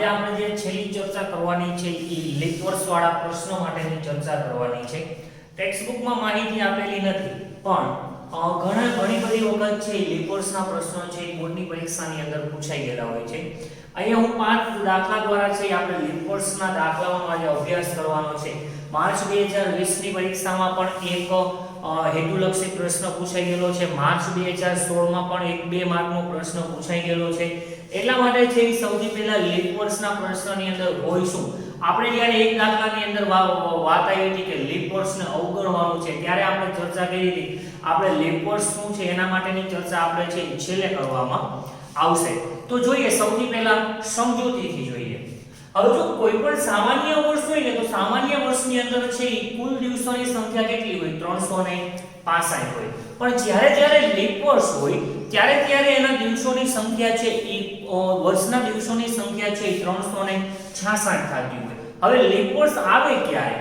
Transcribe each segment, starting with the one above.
આજે આપણે જે છેલ્લી ચર્ચા કરવાની છે એ લીપ વર્ષ વાળા પ્રશ્નો માટેની ચર્ચા કરવાની છે। ટેક્સ્ટ બુકમાં માહિતી આપેલી નથી પણ ઘણી બધી વખત છે લીપ વર્ષના પ્રશ્નો છે બોર્ડની પરીક્ષાની અંદર પૂછાઈ ગયેલા હોય છે। અહીંયા હું 5 દાખલા દ્વારા છે આપણે લીપ વર્ષના દાખલાઓનો આજે અભ્યાસ કરવાનો છે। માર્ચ 2020 ની પરીક્ષામાં પણ એક હેતુલક્ષી પ્રશ્ન પૂછાઈ ગયેલો છે। માર્ચ 2016 માં પણ એક 2 માર્કનો પ્રશ્ન પૂછાઈ ગયેલો છે। એટલા માટે છે સૌથી પહેલા લીપ વર્ષના પ્રશ્નની અંદર હોય શું આપણે જ્યારે એક દાખલાની અંદર વાત આવી હતી કે લીપ વર્ષને અવગણવાનું છે ત્યારે આપણે ચર્ચા કરી હતી। આપણે લીપ વર્ષ શું છે એના માટેની ચર્ચા આપણે છે છેલ્લે કરવામાં આવશે। તો જોઈએ સૌથી પહેલા સમજૂતીથી જોઈએ। હવે જો કોઈ પણ સામાન્ય વર્ષ હોય ને તો સામાન્ય વર્ષની અંદર છે કુલ દિવસોની સંખ્યા કેટલી હોય 365 હોય। પણ જ્યારે લીપ વર્ષ હોય ત્યારે એના દિવસોની સંખ્યા છે એ વર્ષના દિવસોની સંખ્યા છે 366 થતી હોય। હવે લીપ વર્ષ આવે ક્યારે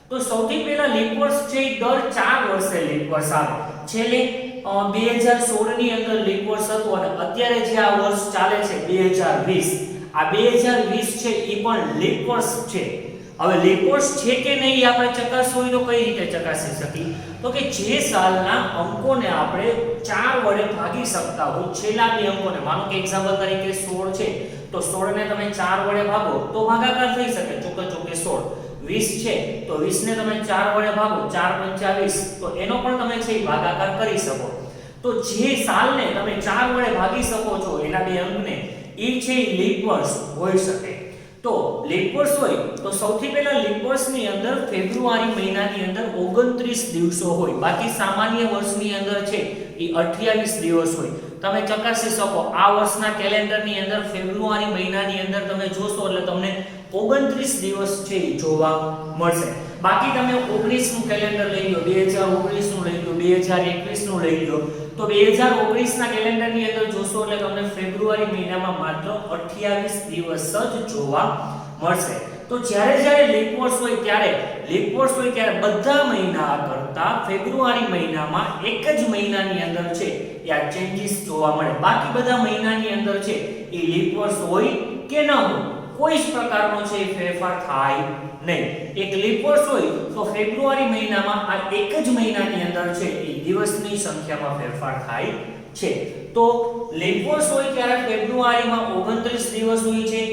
તો સૌથી પહેલા લીપ વર્ષ છે દર 4 વર્ષે લીપ વર્ષ આવે। છેલ્લે 2016 ની અંદર લીપ વર્ષ હતું અને અત્યારે જે આ વર્ષ ચાલે છે 2020 આ 2020 છે એ પણ લીપ વર્ષ છે। હવે લીપ વર્ષ છે કે નહીં આપણે ચકાસવું હોય તો કઈ રીતે ચકાસી શકીએ તો કે જે સાલના અંકોને આપણે 4 વડે ભાગી શકતા હોય છેલ્લા બે અંકોને માનો કે એક્ઝામ્પલ તરીકે 16 છે તો 16 ને તમે 4 વડે ભાગો તો ભાગાકાર થઈ શકે ચોકે 16 20 છે તો 20 ને તમે 4 વડે ભાગો 4 × 5 = 20 તો એનો પણ તમે છે ભાગાકાર કરી શકો। તો જે સાલને તમે 4 વડે ભાગી શકો છો એના બે અંકને એ છે લીપ વર્ષ હોઈ શકે। તો લીપ વર્ષ હોય તો સૌથી પહેલા લીપ વર્ષની અંદર ફેબ્રુઆરી મહિનાની અંદર 29 દિવસો હોય। બાકી સામાન્ય વર્ષની અંદર છે એ 28 દિવસ હોય। તમે ચકાસી શકો આ વર્ષના કેલેન્ડરની અંદર ફેબ્રુઆરી મહિનાની અંદર તમે જોશો એટલે તમને 29 દિવસ છે જોવા મળશે। બાકી તમે 19 નું કેલેન્ડર લઈ લો 2019 નું લઈ લો 2021 નું લઈ લો તો 2019 ના કેલેન્ડરની અંદર જોશો એટલે તમને ફેબ્રુઆરી મહિનામાં માત્ર 28 દિવસ જ જોવા મળશે। તો જ્યારે લીપ વર્ષ હોય ત્યારે બધા મહિના કરતા ફેબ્રુઆરી મહિનામાં એક જ મહિનાની અંદર છે આ ચેન્જીસ જોવા મળે। બાકી બધા મહિનાની અંદર છે એ લીપ વર્ષ હોય કે ન હોય કોઈ જ પ્રકારનો છે ફેરફાર થાય નહીં। એક લીપ વર્ષ હોય તો ફેબ્રુઆરી મહિનામાં આ એક જ મહિનાની અંદર છે એ દિવસની સંખ્યામાં ફેરફાર થાય છે। તો લીપ વર્ષ હોય ત્યારે ફેબ્રુઆરીમાં 29 દિવસ હોય છે।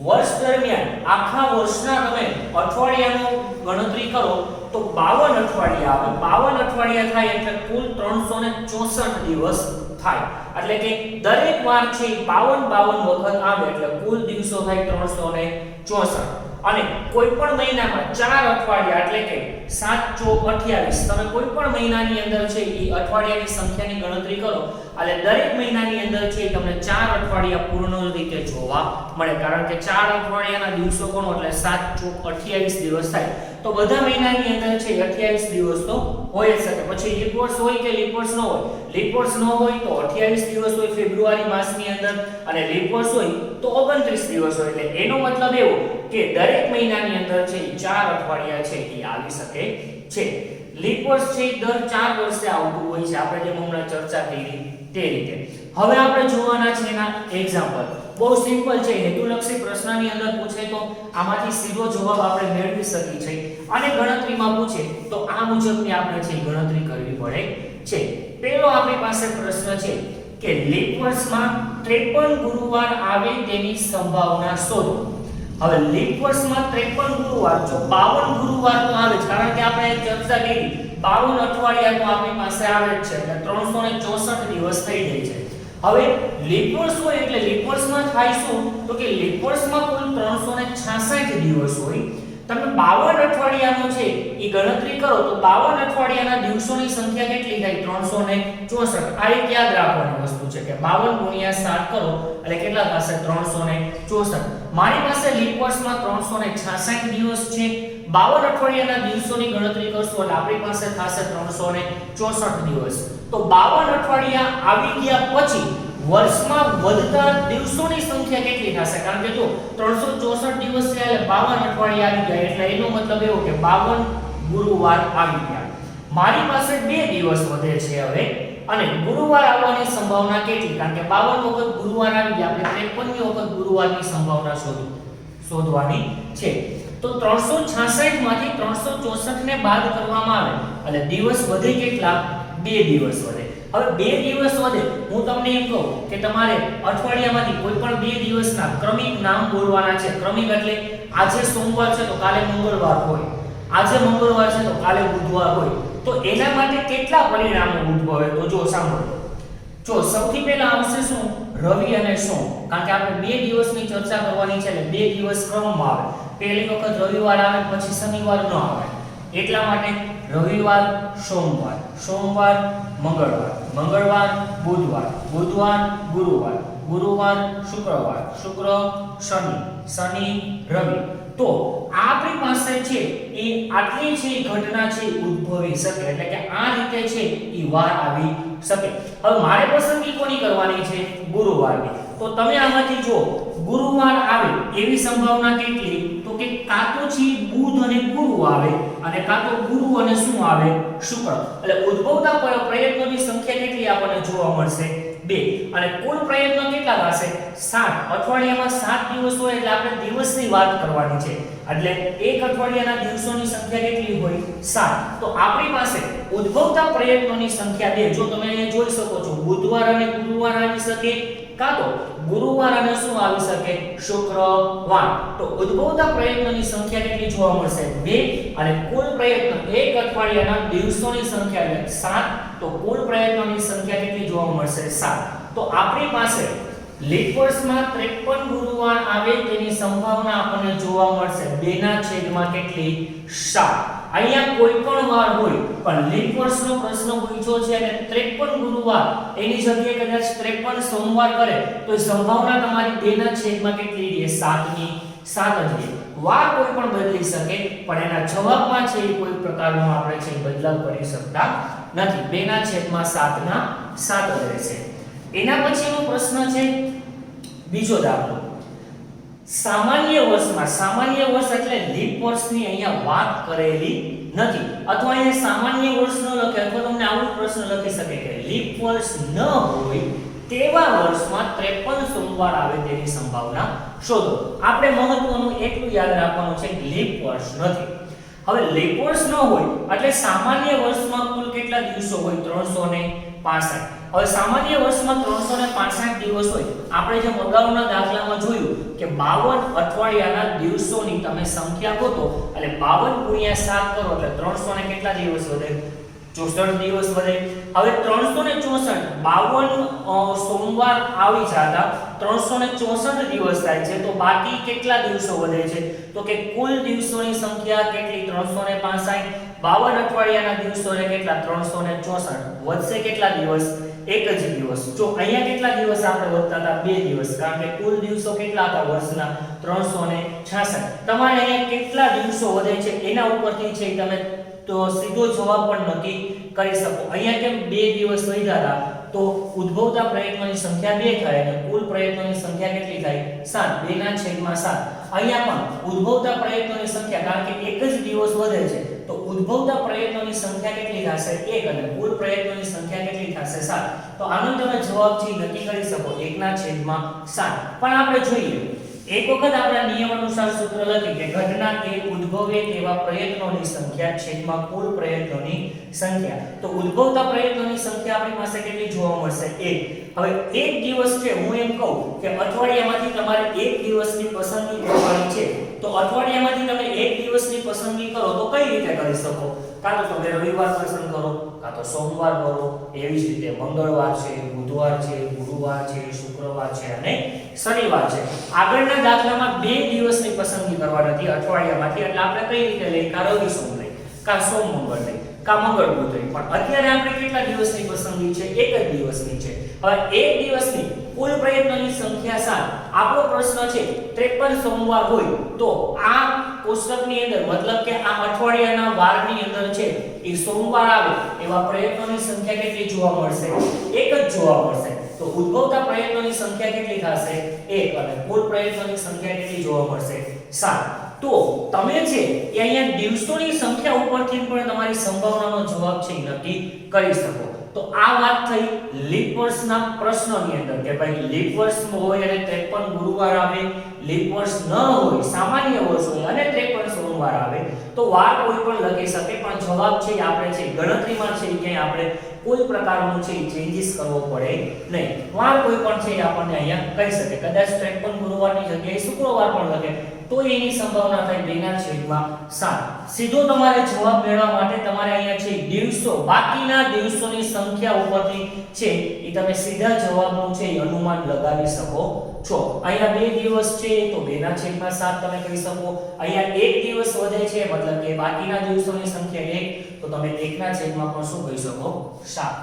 વર્ષ દરમિયાન આખા વર્ષના તમે અઠવાડિયાનો ગણતરી કરો તો 52 અઠવાડિયા આવે। 52 અઠવાડિયા થાય એટલે કુલ 364 દિવસ થાય। એટલે કે દરેક વાર છે 52 વખત આવે એટલે કુલ દિવસો થાય 364। અને કોઈ પણ મહિનામાં 4 અઠવાડિયા એટલે કે 7 × 28 તમે કોઈ પણ મહિનાની અંદર છે એ અઠવાડિયાની સંખ્યાની ગણતરી કરો એટલે દરેક મહિનાની અંદર છે તમને 4 અઠવાડિયા પૂર્ણ રીતે જોવા મળે। કારણ કે 4 અઠવાડિયાના દિવસો ગણો એટલે 7 × 28 દિવસ થાય। તો બધા મહિનાની અંદર છે 28 દિવસ તો હોય જ શકે। પછી લીપ વર્ષ હોય કે લીપ વર્ષ ન હોય લીપ વર્ષ ન હોય તો 28 દિવસ હોય ફેબ્રુઆરી માસની અંદર અને લીપ વર્ષ હોય તો 29 દિવસ હોય। એટલે એનો મતલબ એવો કે દરેક મહિનાની અંદર છે 4 અઠવાડિયા છે એ આવી શકે છે। લીપ વર્ષ છે દર 4 વર્ષે આવતું હોય છે આપણે જેમ હમણાં ચર્ચા કરી તે રીતે। હવે આપણે જોવાના છે એના એક્ઝામ્પલ બહુ સિમ્પલ છે હેતુલક્ષી પ્રશ્નની અંદર પૂછે તો આમાંથી સીધો જવાબ આપણે મેળવી શકીએ છીએ અને ગણતરીમાં પૂછે તો આ મુજબની આપણે છે ગણતરી કરવી પડે છે। પહેલો આપણી પાસે પ્રશ્ન છે કે લીપ વર્ષમાં 53 ગુરુવાર આવે તેની સંભાવના શોધો। હવે લીપ વર્ષમાં 53 ગુરુવાર જો 52 ગુરુવાર તો આવે જ કારણ કે આપણે ચર્ચા કરી 52 અઠવાડિયા તો આપણી પાસે આવે જ છે એટલે 364 દિવસ થઈ જાય છે। હવે લીપ વર્ષ હોય એટલે લીપ વર્ષમાં થાય શું તો કે લીપ વર્ષમાં કુલ 366 દિવસ હોય। તમે 52 અઠવાડિયાનો છે એ ગણતરી કરો તો 52 અઠવાડિયાના દિવસોની સંખ્યા કેટલી થાય 364। આ એક યાદ રાખવાની વસ્તુ છે કે 52 × 7 કરો એટલે કેટલા થશે 364। મારી પાસે લીપ વર્ષમાં 366 દિવસ છે 52 અઠવાડિયાના દિવસોની ગણતરી કરશો એટલે આપણી પાસે થશે 364 દિવસ। તો 52 અઠવાડિયા આવી ગયા પછી વર્ષમાં વધતા દિવસોની સંખ્યા કેટલી થશે કારણ કે જો 364 દિવસ છે એટલે 52 અઠવાડિયા આવી ગયા એટલે એનો મતલબ એવો કે 52 ગુરુવાર આવી ગયા। મારી પાસે 2 દિવસ વધે છે હવે અને ગુરુવાર આવવાની સંભાવના કેટલી? કારણ કે 52 વખત ગુરુવાર આવી ગયા, આપણે 53મી વખત ગુરુવારની સંભાવના શોધવાની છે. તો 366 માંથી 364 ને બાદ કરવામાં આવે એટલે દિવસ વધે કેટલા? 2 દિવસ વધે. હવે 2 દિવસ વધે, હું તમને એમ કહું કે તમારે અઠવાડિયામાંથી કોઈ પણ 2 દિવસના ક્રમિક નામ બોલવાના છે. ક્રમિક એટલે આજે સોમવાર છે તો કાલે મંગળવાર હોય, આજે મંગળવાર છે તો કાલે બુધવાર હોય. તો એના માટે કેટલા પરિણામો ઉદ્ભવે? તો જો સાંભળો. જો સૌથી પહેલા આવશે શું? રવિ અને સોમ. કારણ કે આપણે 2 દિવસની ચર્ચા કરવાની છે એટલે 2 દિવસ ક્રમમાં આવે. પહેલી વખત રવિવાર આવે પછી શનિવાર ન આવે, એટલા માટે રવિવાર, સોમવાર, સોમવાર, મંગળવાર, મંગળવાર, બુધવાર, બુધવાર, ગુરુવાર, ગુરુવાર, શુક્રવાર, શુક્ર, શનિ, શનિ, રવિ. તો આપણી પાસે છે એ આટલી છે ઘટના છે ઉદ્ભવી શકે, એટલે કે આ રીતે છે એ વાર આવી શકે. હવે મારે પસંદગી કોની કરવાની છે? ગુરુવારની. તો તમે આમાંથી જો ગુરુવાર આવે એવી સંભાવના કેટલી? તો કે કાં તો છે બુધ અને ગુરુ આવે અને કાં તો ગુરુ અને શું આવે? શુક્ર. એટલે ઉદ્ભવતા પ્રયત્નોની સંખ્યા કેટલી આપણને જોવા મળશે? 2. અને કુલ પ્રયત્નો કેટલા થશે? 7. અઠવાડિયામાં 7 દિવસ હોય એટલે આપણે દિવસની વાત કરવાની છે. એટલે એક અઠવાડિયાના દિવસોની સંખ્યા કેટલી હોય? 7. તો આપણી પાસે ઉદ્ભવતા પ્રયત્નોની સંખ્યા 2. જો તમે અહીંયા જોઈ શકો છો, બુધવાર અને ગુરુવાર આવી શકે, કાં તો ગુરુવાર અને શું આવી શકે? શુક્રવાર. તો ઉદ્ભવતા પ્રયત્નોની સંખ્યા કેટલી જોવા મળશે? 2. અને કુલ પ્રયત્ન એક અઠવાડિયાના દિવસોની સંખ્યા એટલે 7. તો કુલ પ્રયત્નોની સંખ્યા કેટલી જોવા મળશે? 7. તો આપણી પાસે લીપ વર્ષમાં 53 ગુરુવાર આવે તેની સંભાવના આપણને જોવા મળશે 2 ના છેદમાં કેટલી? 7. અહીંયા કોઈ પણ વાર હોય પણ લીપ વર્ષનો પ્રશ્ન પૂછ્યો છે અને 53 ગુરુવાર એની જગ્યાએ કદાચ 53 સોમવાર કરે તો એ સંભાવના તમારી 2 ના છેદમાં કેટલી રહે? 7 ની 7 જ રહે. વાર કોઈ પણ બદલી શકે પણ એના જવાબમાં છે એ કોઈ પ્રકારનો આપણે છે બદલાવ કરી શકતા નથી. 2 ના છેદમાં 7 ના 7 જ રહેશે. એના પછીનો પ્રશ્ન છે બીજો દાખલો. સામાન્ય વર્ષમાં, સામાન્ય વર્ષ એટલે લીપ વર્ષની અહીંયા વાત કરેલી નથી, અથવા અહીંયા સામાન્ય વર્ષ ન લખે, અથવા તમને આવો પ્રશ્ન લખી શકે કે લીપ વર્ષ ન હોય તેવા વર્ષમાં 53 સોમવાર આવે તેની સંભાવના શોધો. આપણે મહત્વનું એટલું યાદ રાખવાનું છે કે લીપ વર્ષ નથી. હવે લીપ વર્ષ ન હોય એટલે સામાન્ય વર્ષમાં કુલ કેટલા દિવસો હોય? 365. હવે સામાન્ય વર્ષમાં 365 દિવસ હોય. આપણે જે અગાઉના દાખલામાં જોયું કે 52 અઠવાડિયાના દિવસોની તમે સંખ્યા ગોતો એટલે 52 * 7 કરો એટલે 300 ને કેટલા દિવસ વધે? 64 દિવસ વધે. હવે 364 52 સોમવાર આવી જતા 364 દિવસ થાય છે, તો બાકી કેટલા દિવસો વધે છે? તો કે કુલ દિવસોની સંખ્યા કેટલી? 365. 52 અઠવાડિયાના દિવસોને કેટલા? 364. વધશે કેટલા દિવસ? એક જ દિવસ. જો અહીંયા કેટલા દિવસ આપણે વધતા હતા? 2 દિવસ. કારણ કે કુલ દિવસો કેટલા હતા વર્ષના? 366. તમારે અહીંયા કેટલા દિવસો વધે છે એના ઉપરથી છે તમે તો સીધો જવાબ પણ નક્કી કરી શકો. અહીંયા કેમ 2 દિવસ વધ્યા હતા? તો ઉદ્ભવતા પ્રયત્નોની સંખ્યા 2 થાય અને કુલ પ્રયત્નોની સંખ્યા કેટલી થાય? 7. 2 ના છેદમાં 7. અહીંયા પણ ઉદ્ભવતા પ્રયત્નોની સંખ્યા, કારણ કે એક જ દિવસ વધે છે તો ઉદ્ભવતા પ્રયત્નોની સંખ્યા કેટલી થશે? 1 અને કુલ પ્રયત્નોની સંખ્યા કેટલી થશે? 7. તો આનો તમે જવાબ છે નક્કી કરી શકો 1 ના છેદમાં 7. પણ આપણે જોઈએ એક વખત આપણા નિયમ અનુસાર સૂત્ર લખી કે ઘટના એ ઉદ્ભવે તેવા પ્રયત્નોની સંખ્યા છેદમાં કુલ પ્રયત્નોની સંખ્યા. તો ઉદ્ભવતા પ્રયત્નોની સંખ્યા આપણી પાસે કેટલી જોવા મળશે? 1. હવે એક દિવસ છે, હું એમ કહું કે અઠવાડિયામાંથી તમારે એક દિવસની પસંદગી કરવાની છે, તો અઠવાડિયામાંથી તમે એક દિવસની પસંદગી કરો તો કઈ રીતે કરી શકો? કાં તો તમે રવિવાર પસંદ કરો, કાં તો સોમવાર કરો, એવી જ રીતે મંગળવાર છે, બુધવાર છે, ગુરુવાર છે, શુક્રવાર છે અને શનિવાર છે. આગળના દાખલામાં 2 દિવસની પસંદગી કરવાની હતી અઠવાડિયામાંથી, એટલે આપણે કઈ રીતે લઈ? કાં રવિ સોમ લઈ, કાં સોમ મંગળ લઈ, કાં મંગળ બુધ લઈ. પણ અત્યારે આપણે કેટલા દિવસની પસંદગી છે? એક જ દિવસની છે. હવે એક દિવસની કુલ પ્રયત્નોની સંખ્યા 7. આપણો પ્રશ્ન છે 53 સોમવાર હોય તો આ કોષ્ટકની અંદર મતલબ કે આ અઠવાડિયાના વારની અંદર છે એ સોમવાર આવે એવા પ્રયત્નોની સંખ્યા કેટલી જોવા મળશે? 1 જ જોવા મળશે. તો ઉદ્ભવતા પ્રયત્નોની સંખ્યા કેટલી થશે? 1. અને કુલ પ્રયત્નોની સંખ્યા કેટલી જોવા મળશે? 7. તો તમે છે એ અહીંયા દિવસોની સંખ્યા ઉપરથી પણ તમારી સંભાવનાનો જવાબ છે એ નક્કી કરી શકો. તો આ વાત થઈ લીપ વર્ષના પ્રશ્નોની અંદર કે ભાઈ લીપ વર્ષ હોય અને 53 ગુરુવાર આવે, લીપ વર્ષ ન હોય સામાન્ય વર્ષ હોય અને 53 સોમવાર આવે તો વાર કોઈ પણ લખી શકે, પણ જવાબ છે આપણે છે ગણતરીમાં છે ક્યાંય આપણે કોઈ પ્રકારનું છે ચેન્જીસ કરવો પડે નહીં. વાર કોઈ પણ છે આપણને અહીંયા કહી શકે, કદાચ 53 ગુરુવારની જગ્યાએ શુક્રવાર પણ લખે તો એની સંભાવના થાય 2/7. સીધો તમારે જવાબ મેળવવા માટે તમારે અહીંયા છે દિવસો, બાકીના દિવસોની સંખ્યા ઉપરથી છે એ તમે સીધા જવાબનું છે અનુમાન લગાવી શકો છો. અહીંયા 2 દિવસ છે તો 2/7 તમે કહી શકો. અહીંયા 1 દિવસ વધે છે મતલબ કે બાકીના દિવસોની સંખ્યા 1 તો તમે 1/7 પણ શું કહી શકો 7.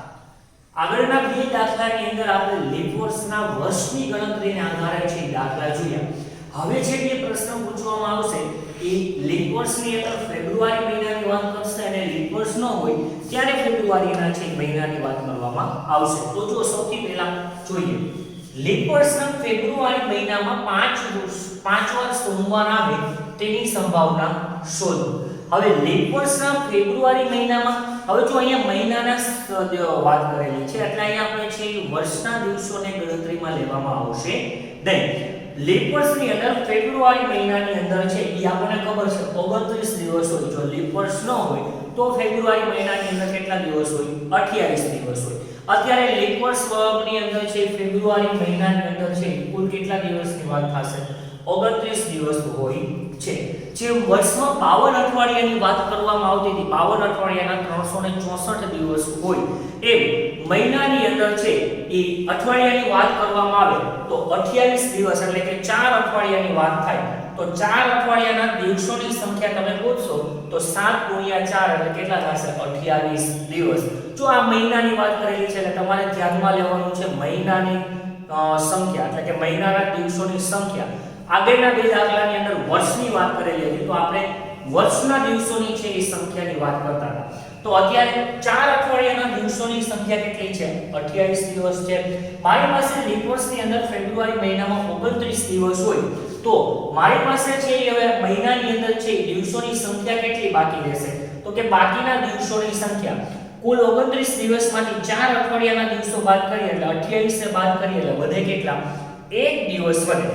આગળના બે દાખલાની અંદર આપણે લીપ વર્ષના વર્ષની ગણતરીને આધારે છે દાખલા જોયા. હવે જે બે પ્રશ્ન પૂછવામાં આવશે એ લીપ વર્ષની અંદર ફેબ્રુઆરી મહિનાની વાત કરશે અને લીપ વર્ષ ન હોય ત્યારે ફેબ્રુઆરીના છે મહિનાની વાત કરવામાં આવશે. તો જો સૌથી પહેલા જોઈએ લીપ વર્ષના ફેબ્રુઆરી મહિનામાં 5 વાર સોમવાર આવે તેની સંભાવના શોધો. હવે લીપ વર્ષના ફેબ્રુઆરી મહિનામાં હવે જો અહીંયા મહિનાના વાત કરેલી છે એટલે અહીંયા આપણે છે વર્ષના દિવસોને ગણતરીમાં લેવામાં આવશે નહીં. લીપ વર્ષની અંદર ફેબ્રુઆરી મહિનાની અંદર છે એ આપણને ખબર છે 29 દિવસ હોય. જો લીપ વર્ષ ન હોય તો ફેબ્રુઆરી મહિનાની અંદર કેટલા દિવસ હોય 28 દિવસ હોય. અત્યારે લીપ વર્ષની અંદર છે ફેબ્રુઆરી મહિનાની અંદર છે કુલ કેટલા દિવસની વાત થશે 29 દિવસ હોય છે. જે વર્ષમાં 52 અઠવાડિયાની વાત કરવામાં આવતી હતી, 52 અઠવાડિયાના 364 દિવસ હોય એમ મહિનાની અંદર છે એ અઠવાડિયાની વાત કરવામાં આવે તો 28 દિવસ એટલે કે 4 અઠવાડિયાની વાત થાય તો 4 અઠવાડિયાના દિવસોની સંખ્યા તમે પૂછશો તો 7 × 4 એટલે કેટલા થશે 28 દિવસ. જો આ મહિનાની વાત કરેલી છે એટલે તમારે ધ્યાનમાં લેવાનું છે મહિનાની સંખ્યા એટલે કે મહિનાના દિવસોની સંખ્યા. આગળના બે દાખલાની અંદર વર્ષની વાત કરેલી હતી તો આપણે વર્ષના દિવસોની છે એ સંખ્યાની વાત કરતા હતા. તો અત્યારે 4 અઠવાડિયાના દિવસોની સંખ્યા કેટલી છે 28 દિવસ છે. મારી પાસે લીપ વર્ષની અંદર ફેબ્રુઆરી મહિનામાં 29 દિવસ હોય તો મારી પાસે છે હવે મહિનાની અંદર છે દિવસોની સંખ્યા કેટલી બાકી રહેશે તો કે બાકીના દિવસોની સંખ્યા કુલ 29 દિવસમાંથી 4 અઠવાડિયાના દિવસો બાદ કરીએ એટલે 28 ને બાદ કરીએ એટલે વધે કેટલા 1 દિવસ વધે.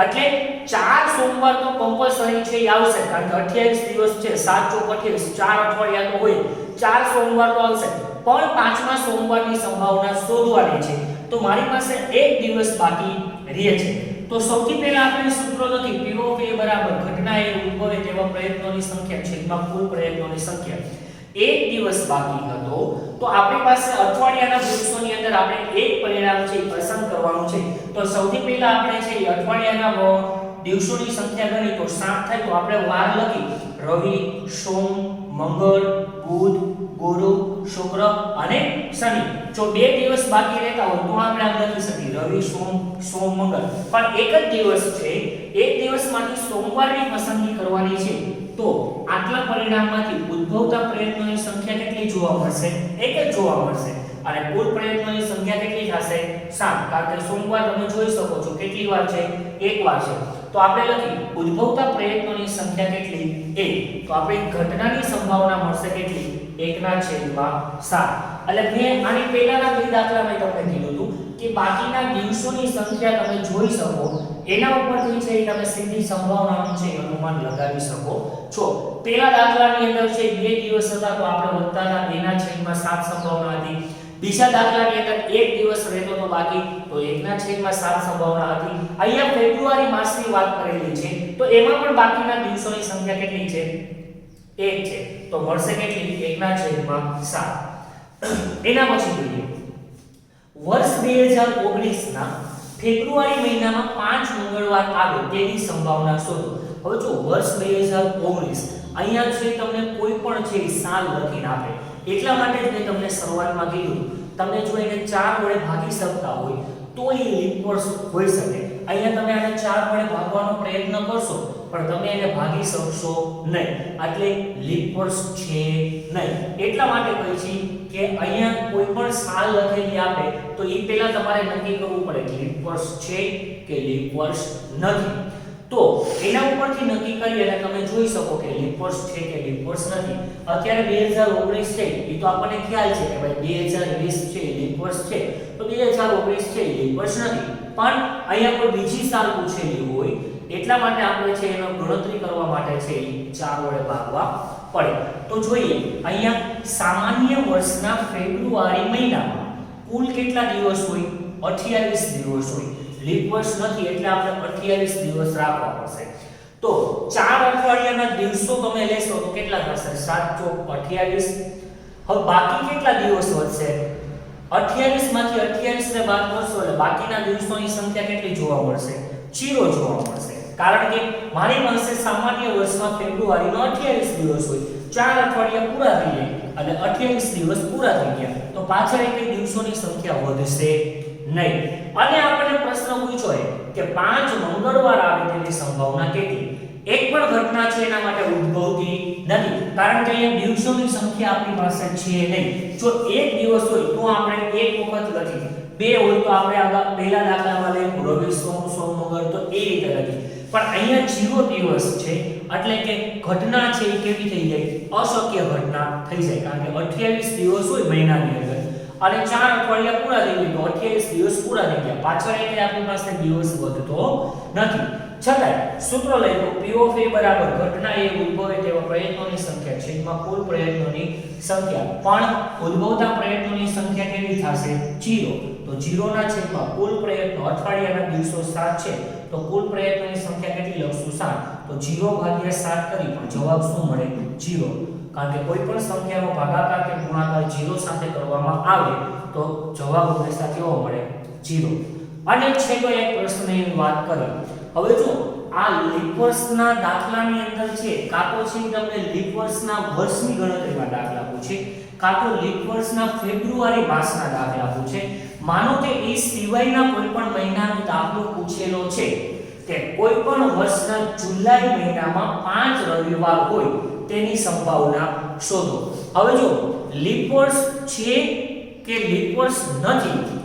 એટલે 4 સોમવાર તો કમ્પલસરી છે એ આવશે કારણ કે 28 દિવસ છે 7 × 28 4 અઠવાડિયા તો હોય 4 સોમવાર તો આવશે પણ પાંચમા સોમવારની સંભાવના શોધવાની છે તો મારી પાસે 1 દિવસ બાકી રહે છે. તો સૌથી પહેલા આપણે સૂત્ર લખી P of A બરાબર ઘટના એ ઉદ્ભવે તેવા પ્રયત્નોની સંખ્યા છેદમાં કુલ પ્રયત્નોની સંખ્યા. 1 દિવસ બાકી હતો તો આપણી પાસે અઠવાડિયાના દિવસોની અંદર આપણે એક પરિણામ છે પસંદ કરવાનું છે. તો સૌથી પહેલા આપણે છે અઠવાડિયાના દિવસોની સંખ્યા ગણી તો 7 થાય તો આપણે વાર લખી રવિ, સોમ, મંગળ, બુધ, ગુરુ, શુક્ર અને શનિ. જો 2 દિવસ બાકી રહેતા હોય તો આપણે આમ લખી શકીએ રવિ, સોમ, મંગળ. પણ એક જ દિવસ છે, એક દિવસમાંથી સોમવારની પસંદગી કરવાની છે તો આટલા પરિણામમાંથી ઉદ્ભવતા પ્રયત્નોની સંખ્યા કેટલી જોવા મળશે 1 જ જોવા મળશે અને કુલ પ્રયત્નોની સંખ્યા કેટલી થશે 7 કારણ કે સોમવાર તમે જોઈ શકો છો કેટલી વાર છે 1 વાર છે. તો આપણે લખી ઉદ્ભવતા પ્રયત્નોની સંખ્યા કેટલી 1 તો આપણે ઘટનાની સંભાવના મળશે કેટલી 1/7. એટલે મેં આની પહેલાના બે દાખલામાં તમને કીધું હતું કે બાકીના દિવસોની સંખ્યા તમે જોઈ શકો એના ઉપરથી છે તમે સીધી સંભાવનાનું છે અનુમાન લગાવી શકો છો. પહેલા દાખલાની અંદર છે 2 દિવસ હતા તો આપણે વધતાના 2/7 સંભાવના હતી. બીજા દાખલાની અંદર 1 દિવસ રહેતો તો બાકી તો 1/7 સંભાવના હતી. અહીંયા ફેબ્રુઆરી માસની વાત કરેલી છે તો એમાં પણ બાકીના દિવસોની સંખ્યા કેટલી છે 1 છે તો મળશે કેટલી 1/7. એના પછી જોઈએ વર્ષ 2019 ના ફેબ્રુઆરી મહિનામાં 5 મંગળવાર આવે તેની સંભાવના શોધો. હવે જો વર્ષ 2019 અહીંયા છે તમને કોઈ પણ છે સાલ લખીને આપે એટલા માટે જ મેં તમને શરૂઆતમાં કીધું તમને જો એને 4 વડે ભાગી શકતા હોય તો એ લીપ વર્ષ હોઈ શકે. અહીંયા તમે આને 4 વડે ભાગવાનો પ્રયત્ન કરશો પણ તમે એને ભાગી શકશો નહીં એટલે લીપ વર્ષ છે નહીં. એટલા માટે કહી છે કે અહીંયા કોઈ પણ સાલ લખેલી આપે તો એ પહેલા તમારે નક્કી કરવું પડે કે લીપ વર્ષ છે કે લીપ વર્ષ નથી. તો એના ઉપરથી નક્કી કરી અને તમે જોઈ શકો કે લીપ વર્ષ છે કે લીપ વર્ષ નથી. અત્યારે 2019 છે એ તો આપણને ખ્યાલ છે કે ભાઈ 2020 છે લીપ વર્ષ છે, તો 2019 છે લીપ વર્ષ નથી. પણ અહીંયા કોઈ બીજી સાલ પૂછેલી હોય એટલા માટે આપણે છે એનો ગણતરી કરવા માટે છે એ 4 વડે ભાગવા પડે. તો જોઈએ અહીંયા સામાન્ય વર્ષના ફેબ્રુઆરી મહિનામાં કુલ કેટલા દિવસ હોય? 28 દિવસ હોય. લીપ વર્ષ નથી એટલે આપણે 28 દિવસ રાખવા પડશે. તો 4 અઠવાડિયાના દિવસો તમે લેશો તો કેટલા થશે? 7 ચોક 28. હવે બાકી કેટલા દિવસ વધશે? 28 માંથી 28 ને બાદ કરશો એટલે બાકીના દિવસોની સંખ્યા કેટલી જોવા મળશે? 0 જોવા મળશે. કારણ કે મારી પાસે સામાન્ય વર્ષમાં ફેબ્રુઆરીનો 28 દિવસ હોય. 4 અઠવાડિયા પૂરા થઈ જાય અને 28 દિવસ પૂરા થઈ ગયા તો પાછળ એક દિવસોની સંખ્યા વધશે નહીં. અને આપણને પ્રશ્ન પૂછ્યો કે 5 મંગળવાર આવે તેની સંભાવના કેટલી? એક પણ ઘટના છે એના માટે ઉદ્ભવતી નથી કારણ કે અહીંયા દિવસોની સંખ્યા આપણી પાસે છે નહીં. જો એક દિવસ હોય તો આપણે એક વખત લખી, બે હોય તો આપણે આગળ પહેલા દાખલામાં લઈએ રવિ સોમ સોમ મંગળ તો એ રીતે લખી. પણ અહીંયા 0 દિવસ છે એટલે કે ઘટના છે એ કેવી થઈ જાય? અશક્ય ઘટના થઈ જાય કારણ કે 28 દિવસ હોય મહિનાની અંદર અને 4 અઠવાડિયા પૂરા થઈ ગયા તો 28 દિવસ પૂરા થઈ ગયા. પાછળ એટલે આપણી પાસે દિવસ વધતો નથી. છતાંય સૂત્ર લઈ તો P of A બરાબર ઘટના એ ઉદ્ભવે તેવા પ્રયત્નોની સંખ્યા છેદમાં કુલ પ્રયત્નોની સંખ્યા. પણ ઉદ્ભવતા પ્રયત્નોની સંખ્યા કેવી થશે? 0. તો 0 ના છેદમાં કુલ પ્રયત્નો અઠવાડિયાના દિવસો 7 છે તો કુલ પ્રયત્નોની સંખ્યા કેટલી લખશું? 7. તો 0 ભાગ્યા 7 કરી પણ જવાબ શું મળે? 0. કારણ કે કોઈ પણ સંખ્યાનો ભાગાકાર કે ગુણાકાર 0 સાથે કરવામાં આવે તો જવાબ હંમેશા કેવો મળે? 0. અને છેલ્લો એક પ્રશ્નની વાત કરીએ. હવે જો આ લીપ વર્ષના દાખલાની અંદર છે કાં તો છે તમને લીપ વર્ષના વર્ષની ગણતરીમાં દાખલા પૂછે કાં તો લીપ વર્ષના ફેબ્રુઆરી માસના દાખલા પૂછે. માનો કે એ સિવાયના કોઈ પણ મહિનાનો દાખલો પૂછેલો છે કે કોઈ પણ વર્ષના જુલાઈ મહિનામાં 5 રવિવાર હોય તેની સંભાવના શોધો. હવે જો લીપ વર્ષ છે કે લીપ વર્ષ નથી,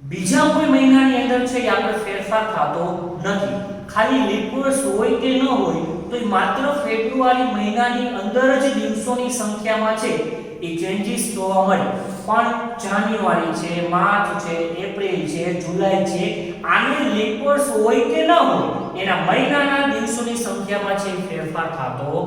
બીજા કોઈ મહિનાની અંદર છે કે આપણે ફેરફાર થતો નથી. ખાલી લીપ વર્ષ હોય કે ન હોય તો માત્ર ફેબ્રુઆરી મહિનાની અંદર જ દિવસોની સંખ્યામાં છે એ ચેન્જીસ જોવા મળે. પણ જાન્યુઆરી છે, માર્ચ છે, એપ્રિલ છે, જુલાઈ છે આને લીપ વર્ષ હોય કે ન હોય એના મહિનાના દિવસોની સંખ્યામાં છે ફેરફાર થતો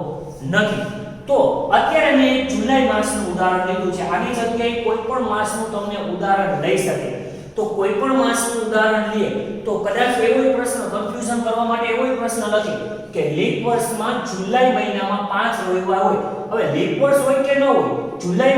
નથી. તો અત્યારે મેં જુલાઈ માસનું ઉદાહરણ લીધું છે. આની જગ્યાએ કોઈ પણ માસનું તમને ઉદાહરણ લઈ શકે. તો કોઈ પણ માસનું ઉદાહરણ લઈએ તો કદાચ એવો પ્રશ્ન કન્ફ્યુઝન કરવા માટે એવો પ્રશ્ન લખી કે લીપ વર્ષમાં જુલાઈ મહિનામાં 5 રવિવાર હોય. હવે લીપ વર્ષ હોય કે ન હોય જુલાઈ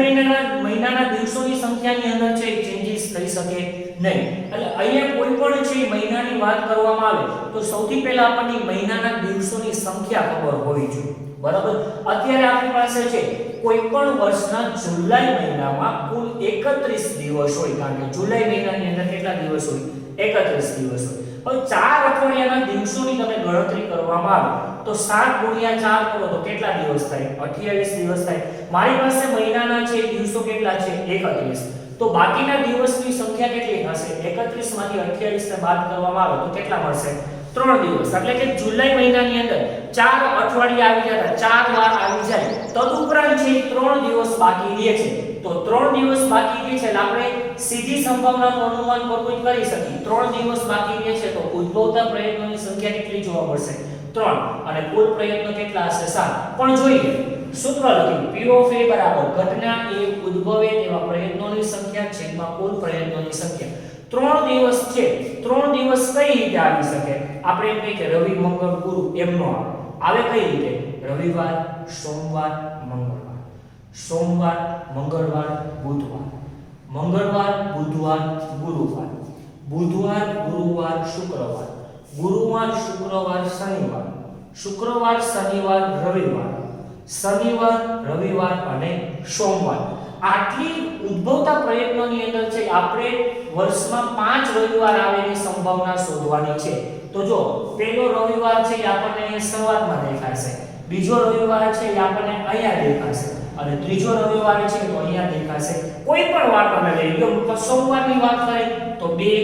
મહિનાના દિવસોની સંખ્યાની અંદર છે ચેન્જીસ થઈ શકે નહીં. એટલે અહીંયા કોઈ પણ છે મહિનાની વાત કરવામાં આવે તો સૌથી પહેલા આપણને મહિનાના દિવસોની સંખ્યા ખબર હોવી જોઈએ. બરાબર. અત્યારે આપણી પાસે છે કોઈ પણ વર્ષના જુલાઈ મહિનામાં કુલ 31 દિવસ હોય કારણ કે જુલાઈ મહિનાની અંદર કેટલા દિવસ હોય? 31 દિવસ હોય. હવે 4 અઠવાડિયાના દિવસોની તમે ગણતરી કરવામાં આવે તો 7 ગુણ્યા 4 કરો તો કેટલા દિવસ થાય? 28 દિવસ થાય. મારી પાસે મહિનાના છે દિવસો કેટલા છે? 31. તો બાકીના દિવસની સંખ્યા કેટલી થશે? 31 માંથી 28 ને બાદ કરવામાં આવે તો કેટલા મળશે? 3 દિવસ. એટલે કે જુલાઈ મહિનાની અંદર 4 અઠવાડિયા આવી જતા 4 વાર આવી જાય. તદુપરાંત છે 3 દિવસ બાકી રહે છે. તો 3 દિવસ બાકી રહે છે એટલે આપણે સીધી સંભાવનાનું અનુમાન કરવું કરી શકીએ. 3 દિવસ બાકી રહે છે તો ઉદ્ભવતા પ્રયત્નોની સંખ્યા કેટલી જોવા મળશે? 3. અને કુલ પ્રયત્નો કેટલા હશે? 7. પણ જોઈએ સૂત્ર લખ્યું P of A બરાબર ઘટના એ ઉદ્ભવે તેવા પ્રયત્નોની સંખ્યા છેદમાં કુલ પ્રયત્નોની સંખ્યા. 3 દિવસ છે. 3 દિવસ કઈ રીતે આવી શકે? આપણે એમ કહીએ કે રવિ મંગળ ગુરુ એમનો આવે કઈ રીતે? રવિવાર, સોમવાર, મંગળવાર. સોમવાર, મંગળવાર, બુધવાર. મંગળવાર, બુધવાર, ગુરુવાર. બુધવાર, ગુરુવાર, શુક્રવાર. ગુરુવાર, શુક્રવાર, શનિવાર. શુક્રવાર, શનિવાર, રવિવાર. શનિવાર, રવિવાર અને સોમવાર. આટલી ઉદ્ભવતા પ્રયત્નોની અંદર છે આપણે વર્ષમાં 5 રવિવાર આવેની સંભાવના શોધવાની છે. તો જો પહેલો રવિવાર છે એ આપણને અહીંયા શરૂઆતમાં દેખાશે, બીજો રવિવાર છે એ આપણને અહીંયા દેખાશે અને ત્રીજો રવિવાર છે તો અહીંયા દેખાશે. કોઈ પણ વાર તમે લઈ લો. તો સોમવારની વાત કરીએ તો 2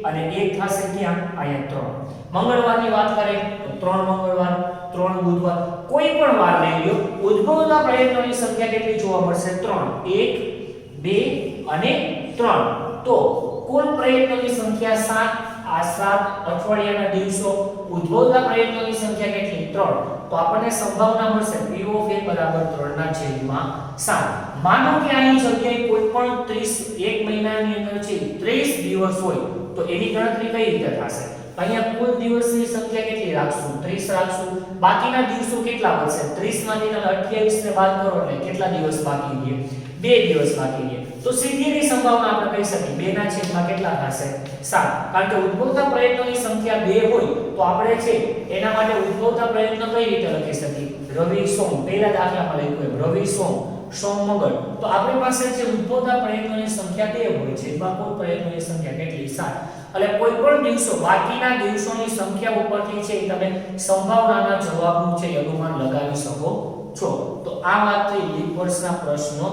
અને 1 થશે ક્યાં? અહીંયા 3. મંગળવારની વાત કરીએ તો 3 મંગળવાર, 3 બુધવાર. કોઈ પણ વાર લઈ લો. ઉદ્ભવતા પ્રયત્નોની સંખ્યા કેટલી જોવા મળશે? 3. 1 2 અને 3. તો કુલ પ્રયત્નોની સંખ્યા 7. આ 7 અઠવાડિયાના દિવસો. ઉદ્ભવતા પ્રયત્નોની સંખ્યા કેટલી? 3. તો આપણને સંભાવના મળશે P of A બરાબર 3 ના છેદમાં 7. માનો કે આની જગ્યાએ કોઈ પણ 30 એક મહિનાની અંદર છે 30 દિવસ હોય તો એની ગણતરી કઈ રીતે થશે? અહીંયા કુલ દિવસની સંખ્યા કેટલી રાખશું? 30 રાખશું. બાકીના દિવસો કેટલા વધશે? 30 માંથી તમે 28 ને બાદ કરો એટલે કેટલા દિવસ બાકી રહે? 2 દિવસ બાકી રહે. તો સીધીની સંભાવના આપણે કહી શકીએ 2 ના છેદમાં કેટલા થશે? 7. કારણ કે ઉદ્ભવતા પ્રયત્નોની સંખ્યા 2 હોય તો આપણે છે એના માટે ઉદ્ભવતા પ્રયત્ન કઈ રીતે લખી શકીએ? રવિ સોમ. પહેલા દાખલામાં લખ્યું એમ રવિ સોમ, સોમ મંગળ. તો આપણી પાસે જે ઉદ્ભવતા પ્રયત્નોની સંખ્યા 2 હોય છે એમાં કુલ પ્રયત્નોની સંખ્યા કેટલી? 7. એટલે કોઈ પણ દિવસો બાકીના દિવસોની સંખ્યા ઉપરથી છે તમે સંભાવનાના જવાબનું છે અનુમાન લગાવી શકો છો. તો આ વાત થઈ લીપ વર્ષના પ્રશ્નો